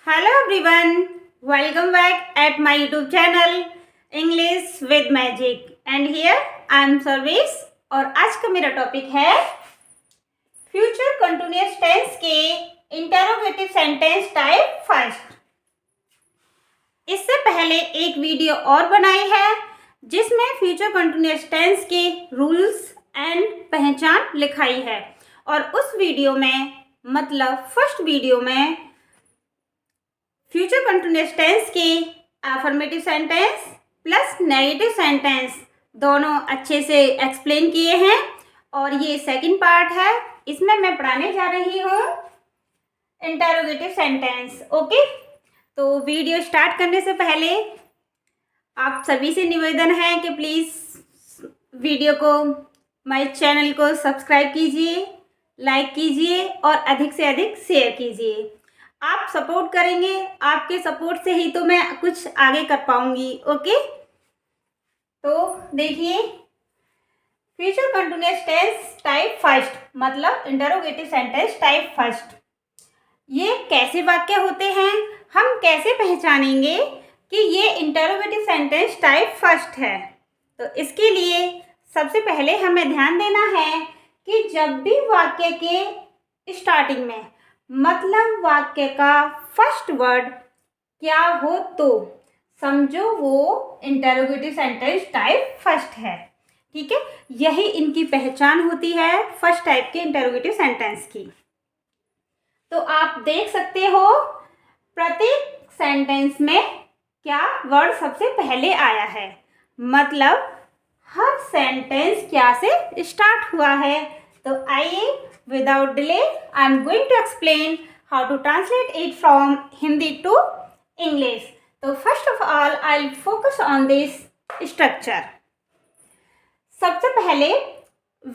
Hello everyone, welcome back at my YouTube channel English with Magic and here I am Sarvesh और आज का मेरा topic है future continuous tense के interrogative sentence type first. इससे पहले एक वीडियो और बनाई है जिसमें फ्यूचर कंटिन्यूअस टेंस के रूल्स एंड पहचान लिखाई है और उस वीडियो में मतलब फर्स्ट वीडियो में फ्यूचर कंटिन्यूअस टेंस के affirmative sentence plus negative sentence दोनों अच्छे से एक्सप्लेन किए हैं और ये सेकंड पार्ट है। इसमें मैं पढ़ाने जा रही हूँ इंटरोगेटिव सेंटेंस। ओके, तो वीडियो स्टार्ट करने से पहले आप सभी से निवेदन है कि प्लीज़ वीडियो को मेरे चैनल को सब्सक्राइब कीजिए, लाइक कीजिए और अधिक से अधिक शेयर कीजिए। आप सपोर्ट करेंगे, आपके सपोर्ट से ही तो मैं कुछ आगे कर पाऊंगी। ओके, तो देखिए future continuous tense type first मतलब इंटरोगेटिव सेंटेंस टाइप फर्स्ट। ये कैसे वाक्य होते हैं, हम कैसे पहचानेंगे कि ये इंटरोगेटिव सेंटेंस टाइप फर्स्ट है। तो इसके लिए सबसे पहले हमें ध्यान देना है कि जब भी वाक्य के स्टार्टिंग में मतलब वाक्य का फर्स्ट वर्ड क्या हो तो समझो वो इंटरोगेटिव सेंटेंस टाइप फर्स्ट है। ठीक है, यही इनकी पहचान होती है फर्स्ट टाइप के इंटरोगेटिव सेंटेंस की। तो आप देख सकते हो प्रत्येक सेंटेंस में क्या वर्ड सबसे पहले आया है, मतलब हर सेंटेंस क्या से स्टार्ट हुआ है। तो आइए without delay I am going to explain how to translate it from Hindi to English. So first of all I'll focus on this structure. सबसे पहले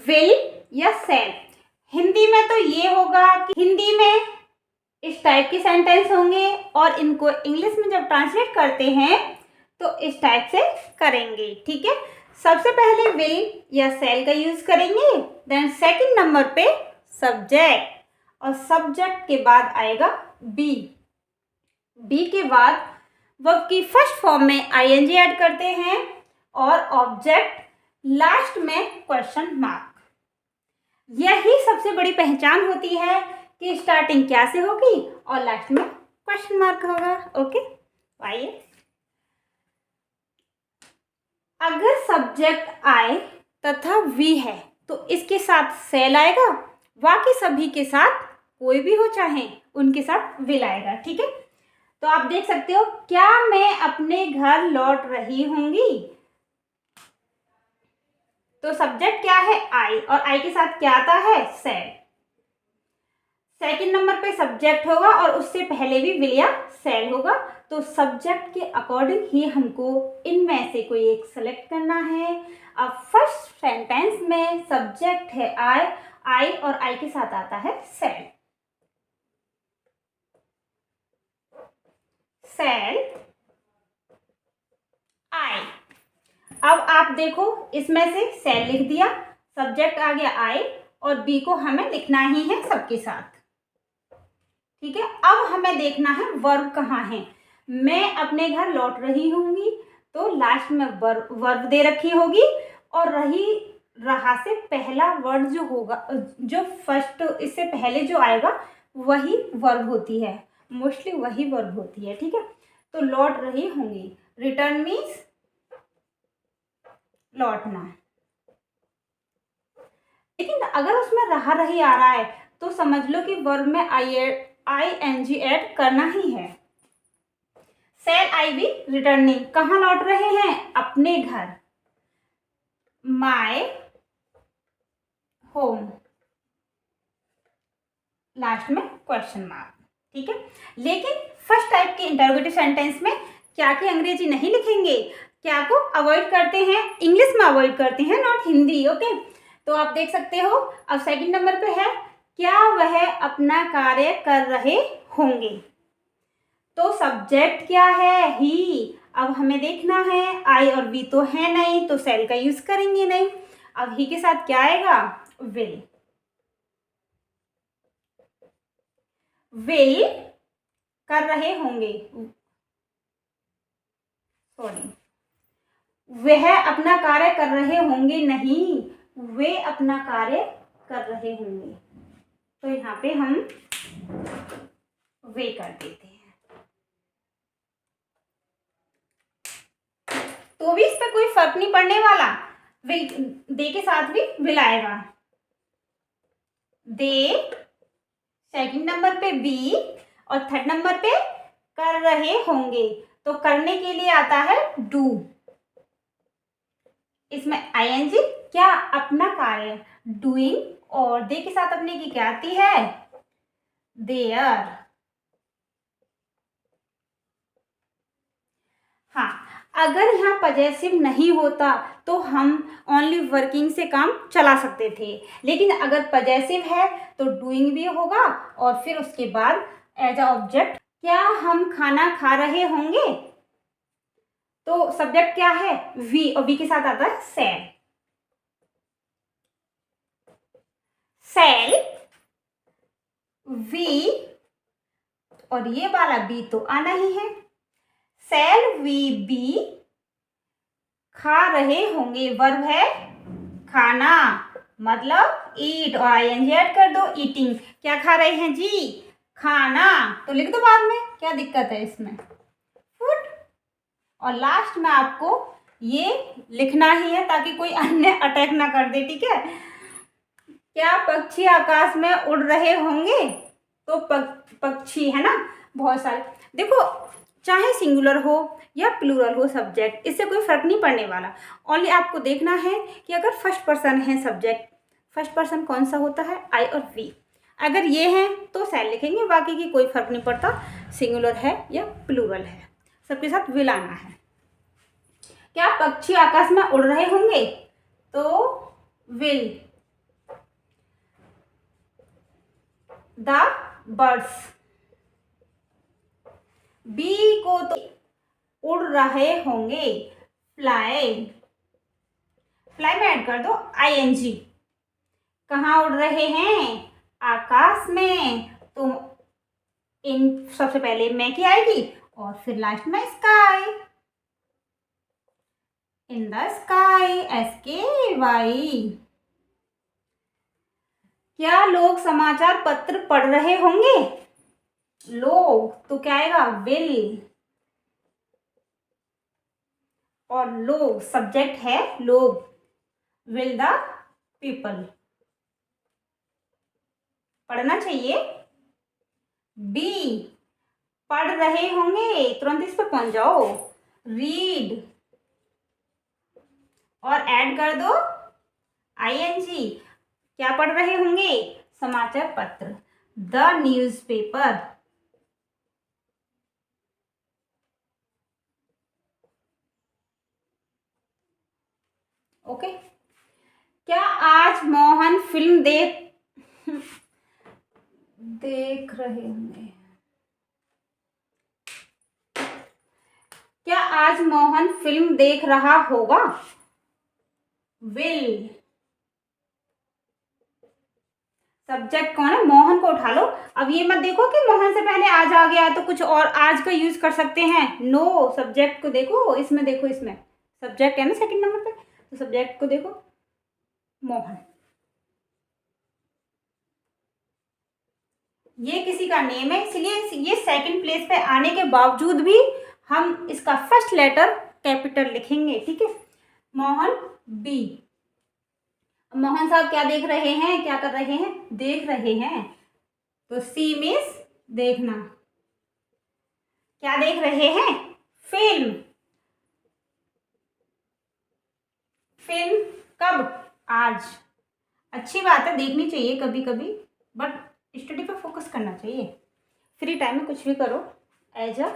will या shall। हिंदी में तो ये होगा कि हिंदी में इस टाइप के सेंटेंस होंगे और इनको इंग्लिश में जब ट्रांसलेट करते हैं तो इस टाइप से करेंगे। ठीक है, सबसे पहले will या shall का यूज करेंगे, देन सेकंड नंबर पे सब्जेक्ट और सब्जेक्ट के बाद आएगा बी। बी के बाद वर्ब की फर्स्ट फॉर्म में आईएनजी ऐड करते हैं और ऑब्जेक्ट लास्ट में क्वेश्चन मार्क। यही सबसे बड़ी पहचान होती है कि स्टार्टिंग क्या से होगी और लास्ट में क्वेश्चन मार्क होगा। ओके, आइए अगर सब्जेक्ट आई तथा वी है तो इसके साथ सेल आएगा, बाकी सभी के साथ कोई भी हो चाहे उनके साथ विल आएगा। ठीक है, तो आप देख सकते हो क्या मैं अपने घर लौट रही होंगी, तो सब्जेक्ट क्या है आई और आई के साथ क्या आता है सेल। सेकंड नंबर पे सब्जेक्ट होगा और उससे पहले भी विल या सेल होगा, तो सब्जेक्ट के अकॉर्डिंग ही हमको इनमें से कोई एक सेलेक्ट करना है। अब फर्स्ट सेंटेंस में सब्जेक्ट है आई और आई के साथ आता है सेल। सेल आई। अब आप देखो इसमें से सेल लिख दिया, सब्जेक्ट आ गया आई और बी को हमें लिखना ही है सबके साथ। ठीक है, अब हमें देखना है वर्ब कहाँ है। मैं अपने घर लौट रही होंगी तो लास्ट में वर्ब दे रखी होगी और रहा से पहला वर्ड जो होगा, जो फर्स्ट इससे पहले जो आएगा वही वर्ब होती है, मोस्टली वही वर्ब होती है। ठीक है, तो लौट रही होंगी, रिटर्न मीन्स लौटना। लेकिन अगर उसमें रहा रही आ रहा है तो समझ लो कि वर्ब में आईएनजी ऐड करना ही है। सेल आई बी रिटर्निंग, कहाँ लौट रहे हैं, अपने घर, माय होम, लास्ट में क्वेश्चन मार्क। ठीक है, लेकिन फर्स्ट टाइप के इंटरोगेटिव सेंटेंस में क्या की अंग्रेजी नहीं लिखेंगे, क्या को अवॉइड करते हैं, इंग्लिश में अवॉइड करते हैं, नॉट हिंदी। ओके, तो आप देख सकते हो अब सेकंड नंबर पे है क्या वह अपना कार्य कर रहे होंगे, तो सब्जेक्ट क्या है ही। अब हमें देखना है आई और बी तो है नहीं तो सेल का यूज करेंगे नहीं। अब ही के साथ क्या आएगा, विल कर रहे होंगे, सॉरी, वह अपना कार्य कर रहे होंगे नहीं, वे अपना कार्य कर रहे होंगे। तो यहाँ पे हम वे कर देते हैं, तो भी इस पे कोई फर्क नहीं पड़ने वाला। विल, दे के साथ भी विल आएगा। दे, सेकंड नंबर पे बी और थर्ड नंबर पे कर रहे होंगे। तो करने के लिए आता है डू, इसमें आईएनजी क्या, अपना कार्य, डूइंग, और दे के साथ अपने की क्या आती है, देयर। हाँ, अगर यहाँ पजेसिव नहीं होता तो हम ओनली वर्किंग से काम चला सकते थे, लेकिन अगर पजेसिव है तो डूइंग भी होगा और फिर उसके बाद एज अ ऑब्जेक्ट, क्या हम खाना खा रहे होंगे, तो सब्जेक्ट क्या है, वी, और वी के साथ आता है सेल। सेल, वी, और ये वाला बी तो आना ही है। सेल वी बी खा रहे होंगे, वर्ब है खाना, मतलब ईट, और आईएनजी ऐड कर दो, ईटिंग। क्या खा रहे हैं जी, खाना, तो लिख दो बाद में, क्या दिक्कत है इसमें, फूड। और लास्ट में आपको ये लिखना ही है ताकि कोई अन्य अटैक ना कर दे, ठीक है। क्या पक्षी आकाश में उड़ रहे होंगे, तो पक्षी है ना, बहुत सारे। देखो, चाहे सिंगुलर हो या प्लूरल हो सब्जेक्ट, इससे कोई फर्क नहीं पड़ने वाला। ओनली आपको देखना है कि अगर फर्स्ट पर्सन है सब्जेक्ट, फर्स्ट पर्सन कौन सा होता है, आई और वी। अगर ये हैं तो सेल लिखेंगे, बाकी की कोई फर्क नहीं पड़ता, सिंगुलर है या प्लूरल है, सबके साथ विल आना है। क्या पक्षी आकाश में उड़ रहे होंगे, तो विल, द बर्ड्स। बी को तो उड़ रहे होंगे, फ्लाई, फ्लाई में ऐड कर दो आईएनजी। कहाँ उड़ रहे हैं, आकाश में, तो इन सबसे पहले मैं की आएगी और फिर लास्ट में sky, in the sky, SKY। क्या लोग समाचार पत्र पढ़ रहे होंगे, लोग, तो क्या आएगा, विल, और लोग सब्जेक्ट है, लोग, विल द पीपल, पढ़ना चाहिए। बी, पढ़ रहे होंगे, तुरंत इस पर पहुंच जाओ, रीड, और ऐड कर दो आईएनजी। क्या पढ़ रहे होंगे, समाचार पत्र, द न्यूज़पेपर। ओके। क्या आज मोहन फिल्म देख रहे होंगे, क्या आज मोहन फिल्म देख रहा होगा, विल, सब्जेक्ट कौन है, मोहन को उठा लो। अब ये मत देखो कि मोहन से पहले आज आ गया तो कुछ और आज का यूज कर सकते हैं, नो, सब्जेक्ट को देखो, इसमें देखो, इसमें सब्जेक्ट है ना सेकंड नंबर पे, तो सब्जेक्ट को देखो, मोहन। ये किसी का नेम है, इसलिए ये सेकंड प्लेस पे आने के बावजूद भी हम इसका फर्स्ट लेटर कैपिटल लिखेंगे, ठीक है। मोहन, बी। मोहन साहब क्या देख रहे हैं, क्या कर रहे हैं, देख रहे हैं, तो सी मीन्स देखना। क्या देख रहे हैं, फिल्म, फिल्म कब, आज। अच्छी बात है, देखनी चाहिए कभी कभी, बट स्टडी पे फोकस करना चाहिए। फ्री टाइम में कुछ भी करो एज अ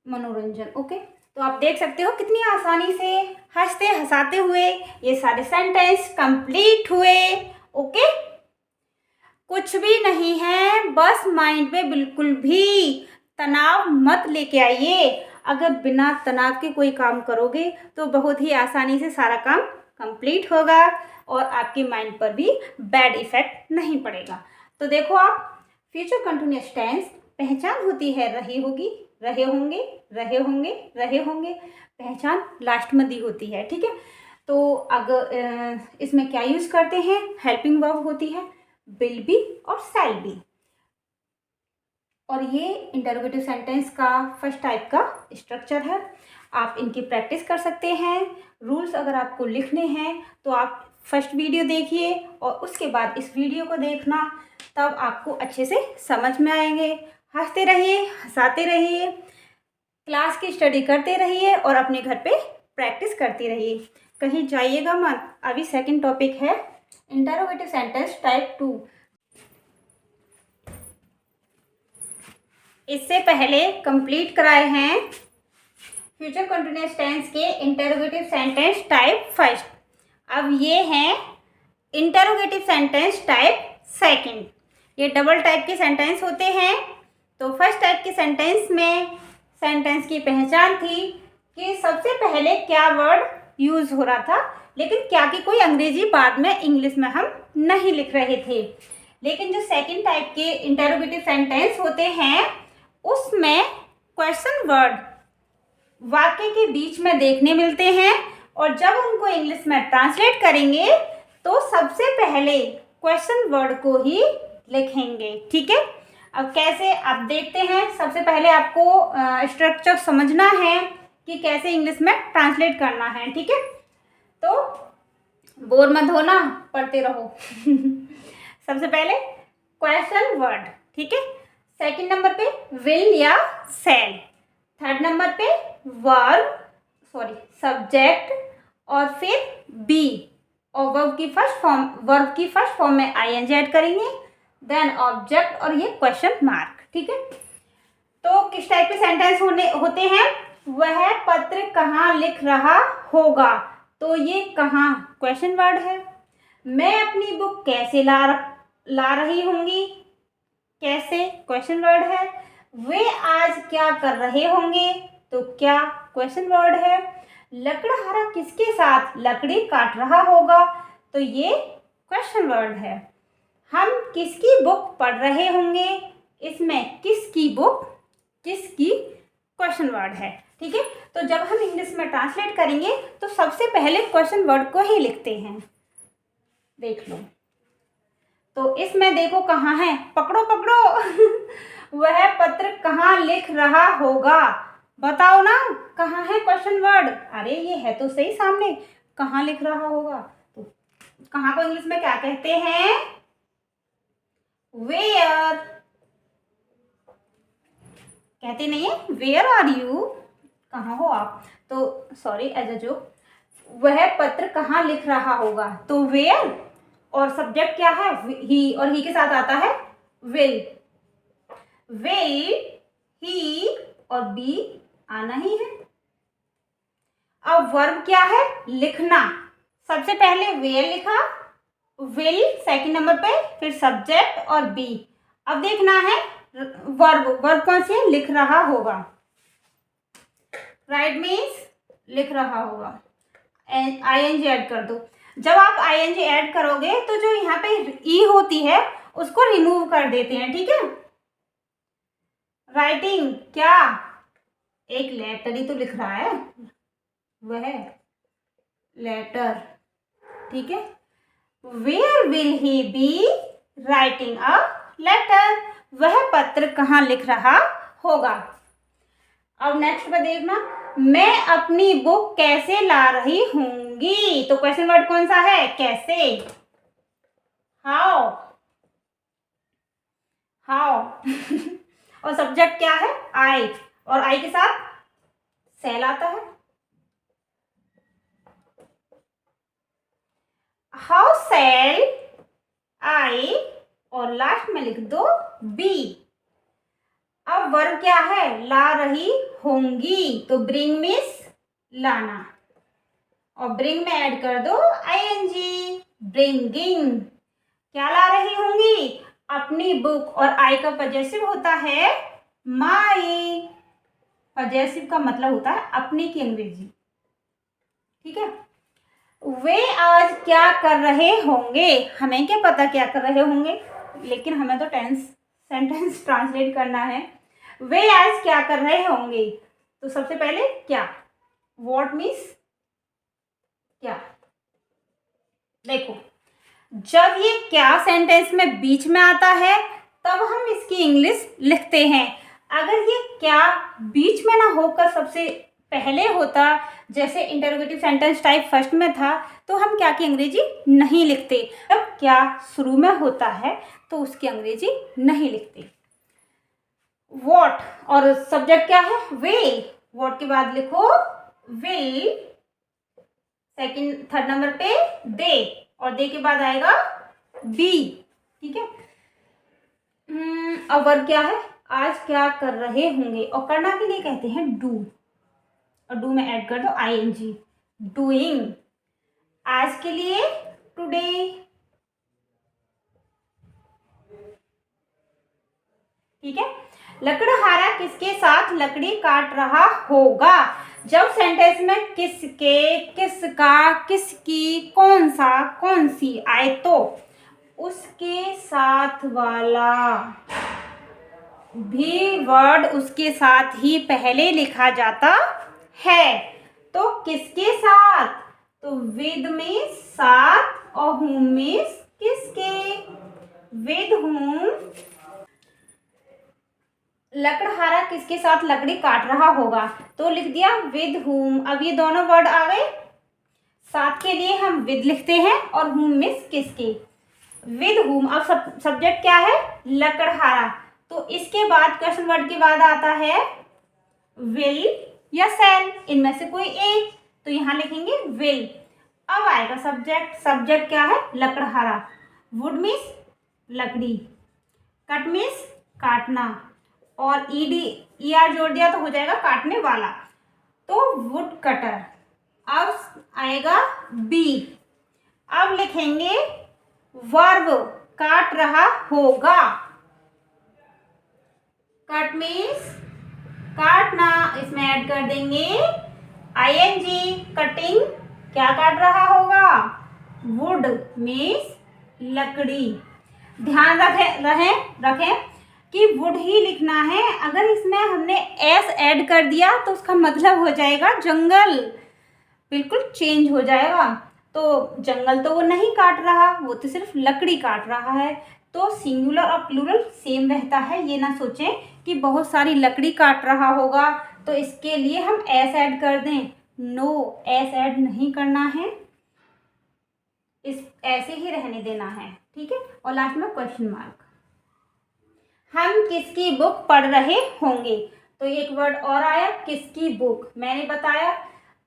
मनोरंजन, ओके। तो आप देख सकते हो कितनी आसानी से हंसते हंसाते हुए ये सारे सेंटेंस कंप्लीट हुए, ओके। कुछ भी नहीं है, बस माइंड पे बिल्कुल भी तनाव मत लेके आइए। अगर बिना तनाव के कोई काम करोगे तो बहुत ही आसानी से सारा काम कंप्लीट होगा और आपके माइंड पर भी बैड इफेक्ट नहीं पड़ेगा। तो देखो, आप फ्यूचर कंटिन्यूअस टेंस पहचान होती है रही होगी, रहे होंगे, रहे होंगे, रहे होंगे, पहचान लास्ट में दी होती है। ठीक है, तो अगर इसमें क्या यूज़ करते हैं, हेल्पिंग वर्ब होती है विल बी और शैल बी। और ये इंटरोगेटिव सेंटेंस का फर्स्ट टाइप का स्ट्रक्चर है। आप इनकी प्रैक्टिस कर सकते हैं। रूल्स अगर आपको लिखने हैं तो आप फर्स्ट वीडियो देखिए और उसके बाद इस वीडियो को देखना, तब आपको अच्छे से समझ में आएंगे। हंसते रहिए, हंसाते रहिए, क्लास की स्टडी करते रहिए और अपने घर पे प्रैक्टिस करते रहिए, कहीं जाइएगा मत। अभी सेकंड टॉपिक है इंटरोगेटिव सेंटेंस टाइप 2। इससे पहले कंप्लीट कराए हैं फ्यूचर कंटिन्यूअस टेंस के इंटरोगेटिव सेंटेंस टाइप फर्स्ट। अब ये हैं इंटरोगेटिव सेंटेंस टाइप सेकंड। ये डबल टाइप के सेंटेंस होते हैं। तो फर्स्ट टाइप के सेंटेंस में सेंटेंस की पहचान थी कि सबसे पहले क्या वर्ड यूज़ हो रहा था, लेकिन क्या की कोई अंग्रेजी बाद में इंग्लिश में हम नहीं लिख रहे थे। लेकिन जो सेकंड टाइप के इंटरोगेटिव सेंटेंस होते हैं उसमें क्वेश्चन वर्ड वाक्य के बीच में देखने मिलते हैं और जब उनको इंग्लिश में ट्रांसलेट करेंगे तो सबसे पहले क्वेश्चन वर्ड को ही लिखेंगे। ठीक है, अब कैसे आप देखते हैं। सबसे पहले आपको स्ट्रक्चर समझना है कि कैसे इंग्लिश में ट्रांसलेट करना है। ठीक है, तो बोर मत होना, पढ़ते रहो। सबसे पहले क्वेश्चन वर्ड। ठीक है, सेकंड नंबर पे विल या शैल, थर्ड नंबर पे सब्जेक्ट और फिर बी, और वर्ब की फर्स्ट फॉर्म में आईएनजी ऐड करेंगे, देन ऑब्जेक्ट और ये क्वेश्चन मार्क। ठीक है, तो किस टाइप के सेंटेंस होते हैं, वह पत्र कहाँ लिख रहा होगा, तो ये कहाँ क्वेश्चन वर्ड है। मैं अपनी बुक कैसे ला रही होंगी, कैसे क्वेश्चन वर्ड है। वे आज क्या कर रहे होंगे, तो क्या क्वेश्चन वर्ड है। लकड़हारा किसके साथ लकड़ी काट रहा होगा, तो ये क्वेश्चन वर्ड है। हम किसकी बुक पढ़ रहे होंगे, इसमें किसकी बुक, किसकी क्वेश्चन वर्ड है। ठीक है, तो जब हम इंग्लिश में ट्रांसलेट करेंगे तो सबसे पहले क्वेश्चन वर्ड को ही लिखते हैं। देख लो, तो इसमें देखो कहाँ है, पकड़ो पकड़ो। वह पत्र कहाँ लिख रहा होगा, बताओ ना कहाँ है क्वेश्चन वर्ड। अरे ये है तो सही सामने, कहाँ लिख रहा होगा, तो कहाँ को इंग्लिश में क्या कहते हैं, वेयर। कहते नहीं है वेयर आर यू, कहाँ हो आप, तो सॉरी एज अ जोक। वह पत्र कहाँ लिख रहा होगा, तो वेयर, और सब्जेक्ट क्या है, ही, और ही के साथ आता है विल। विल, ही और बी आना ही है। अब वर्ब क्या है, लिखना। सबसे पहले वेयर लिखा, विल सेकंड नंबर पे, फिर सब्जेक्ट और बी। अब देखना है वर्ब कौन सी है, लिख रहा होगा। राइट मीन्स लिख रहा होगा, आईएनजी ऐड कर दो। जब आप आईएनजी ऐड करोगे तो जो यहाँ पे ई होती है उसको रिमूव कर देते हैं। ठीक है, राइटिंग क्या, एक लेटर ही तो लिख रहा है, वह लेटर। ठीक है, where will he be writing a letter, वह पत्र कहाँ लिख रहा होगा। अब नेक्स्ट पे देखना, मैं अपनी बुक कैसे ला रही होंगी, तो क्वेश्चन वर्ड कौन सा है, कैसे, हाउ, हाउ। और सब्जेक्ट क्या है, आई, और आई के साथ सेल आता है। हाउ सेल आई, और लास्ट में लिख दो बी। अब वर्ब क्या है, ला रही होंगी, तो ब्रिंग मीन्स लाना, और ब्रिंग में ऐड कर दो आईएनजी, ब्रिंगिंग। क्या ला रही होंगी, अपनी बुक, और आई का पजेसिव होता है माई। पजेसिव का मतलब होता है अपनी की अंग्रेजी। ठीक है, वे आज क्या कर रहे होंगे, हमें क्या पता क्या कर रहे होंगे, लेकिन हमें तो टेंस सेंटेंस ट्रांसलेट करना है। वे आज क्या कर रहे होंगे, तो सबसे पहले क्या, वॉट मीन्स क्या। देखो, जब ये क्या सेंटेंस में बीच में आता है तब हम इसकी इंग्लिश लिखते हैं। अगर ये क्या बीच में ना होकर सबसे पहले होता, जैसे इंटरोगेटिव सेंटेंस टाइप फर्स्ट में था, तो हम क्या की अंग्रेजी नहीं लिखते। जब क्या शुरू में होता है तो उसकी अंग्रेजी नहीं लिखते। वॉट और सब्जेक्ट क्या है, वे। वॉट के बाद लिखो विल, सेकंड थर्ड नंबर पे दे, और दे के बाद आएगा बी। ठीक है। अब वर्ब क्या है, आज क्या कर रहे होंगे, और करना के लिए कहते हैं डू, और डू में ऐड कर दो ING, डूइंग। आज के लिए टुडे। ठीक है। लकड़हारा किसके साथ लकड़ी काट रहा होगा। जब सेंटेंस में किसके, किसका, किसकी, कौन सा, कौन सी आए तो उसके साथ वाला भी वर्ड उसके साथ ही पहले लिखा जाता है। तो किसके साथ, तो विद में साथ, और whom में किसके, विद whom लकड़हारा किसके साथ लकड़ी काट रहा होगा, तो लिख दिया विद whom। अब ये दोनों वर्ड आ गए, साथ के लिए हम विद लिखते हैं और whom मिस किसके, विद whom। अब सब्जेक्ट क्या है, लकड़हारा, तो इसके बाद क्वेश्चन वर्ड के बाद आता है विल या शैल, इनमें से कोई एक, तो यहाँ लिखेंगे विल। अब आएगा सब्जेक्ट, सब्जेक्ट क्या है, लकड़हारा। वुड मीन्स लकड़ी, कट मीन्स काटना, और ER जोड़ दिया तो हो जाएगा काटने वाला, तो वुड कटर। अब आएगा बी। अब लिखेंगे वर्ब, काट रहा होगा, कट मीन्स काटना, इसमें ऐड कर देंगे ING, कटिंग, क्या काट रहा होगा, वुड मीन्स लकड़ी। ध्यान रखें कि वुड ही लिखना है। अगर इसमें हमने एस ऐड कर दिया तो उसका मतलब हो जाएगा जंगल, बिल्कुल चेंज हो जाएगा। तो जंगल तो वो नहीं काट रहा, वो तो सिर्फ लकड़ी काट रहा है। तो सिंगुलर और प्लूरल सेम रहता है, ये ना सोचें कि बहुत सारी लकड़ी काट रहा होगा तो इसके लिए हम एस ऐड कर दें। नो, एस ऐड नहीं करना है, इस ऐसे ही रहने देना है। ठीक है। और लास्ट में क्वेश्चन मार्क। हम किसकी बुक पढ़ रहे होंगे, तो एक वर्ड और आया किसकी बुक। मैंने बताया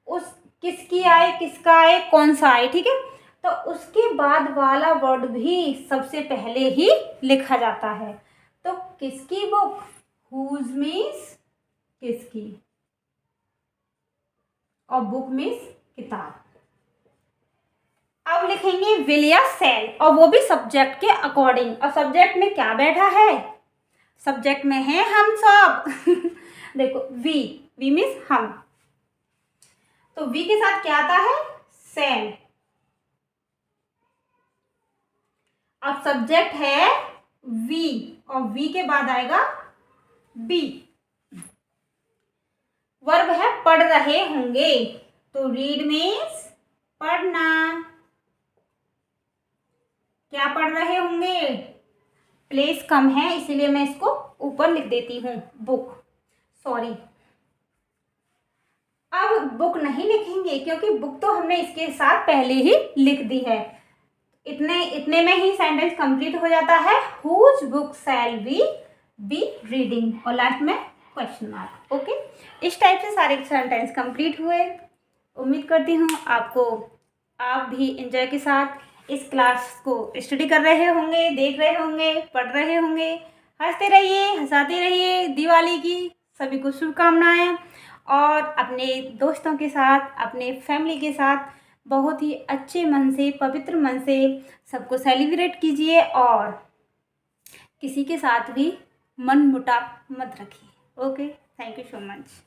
उस किसकी आए, किसका आए, कौन सा आए। ठीक है। तो उसके बाद वाला वर्ड भी सबसे पहले ही लिखा जाता है। तो किसकी बुक, हुज मीन्स किसकी, और बुक मीन्स किताब। अब लिखेंगे विल या शैल, और वो भी सब्जेक्ट के अकॉर्डिंग। और सब्जेक्ट में क्या बैठा है, सब्जेक्ट में है हम सब देखो वी मीन्स हम, तो वी के साथ क्या आता है, शैल। अब सब्जेक्ट है वी, और वी के बाद आएगा बी। वर्ब है पढ़ रहे होंगे, तो रीड मीन्स पढ़ना, क्या पढ़ रहे होंगे, प्लेस कम है इसीलिए मैं इसको ऊपर लिख देती हूँ, बुक, सॉरी। अब बुक नहीं लिखेंगे क्योंकि बुक तो हमने इसके साथ पहले ही लिख दी है। इतने में ही सेंटेंस कंप्लीट हो जाता है, whose book shall we be reading, और लास्ट में क्वेश्चन मार्क। ओके, इस टाइप से सारे सेंटेंस कंप्लीट हुए। उम्मीद करती हूँ आप भी एंजॉय के साथ इस क्लास को स्टडी कर रहे होंगे, देख रहे होंगे, पढ़ रहे होंगे। हंसते रहिए, हंसाते रहिए। दिवाली की सभी को शुभकामनाएं, और अपने दोस्तों के साथ, अपने फैमिली के साथ बहुत ही अच्छे मन से, पवित्र मन से सबको सेलिब्रेट कीजिए, और किसी के साथ भी मन मुटाव मत रखिए। Okay, thank you so much.